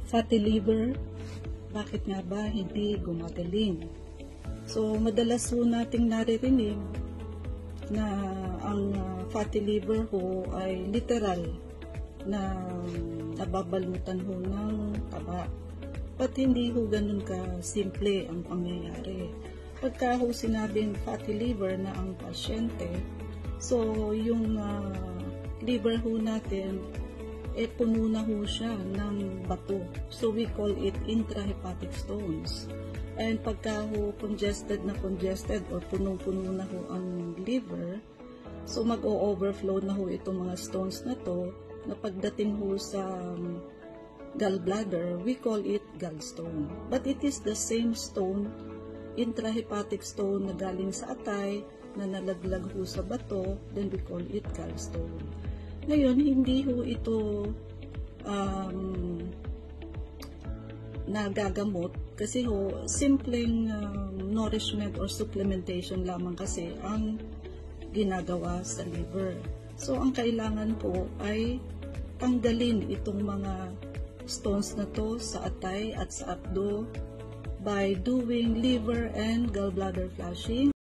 Fatty liver, bakit nga ba hindi gumagaling? So, madalas ho nating naririnig na ang fatty liver ho ay literal na nababalmutan ho ng taba. But hindi ho ganun ka simple ang pangyayari. Pagka ho sinabing fatty liver na ang pasyente, so yung liver ho natin, puno na ho siya ng bato. So we call it intrahepatic stones. And pagka ho congested or punong-puno na ho ang liver, so mag-o-overflow na ho itong mga stones na to, na pagdating ho sa gallbladder, we call it gallstone. But it is the same stone, intrahepatic stone na galing sa atay, na nalaglag ho sa bato, then we call it gallstone. Ngayon, hindi ho ito nagagamot kasi ho, simpleng nourishment or supplementation lamang kasi ang ginagawa sa liver. So, ang kailangan po ay tanggalin itong mga stones na to sa atay at sa abdo by doing liver and gallbladder flushing.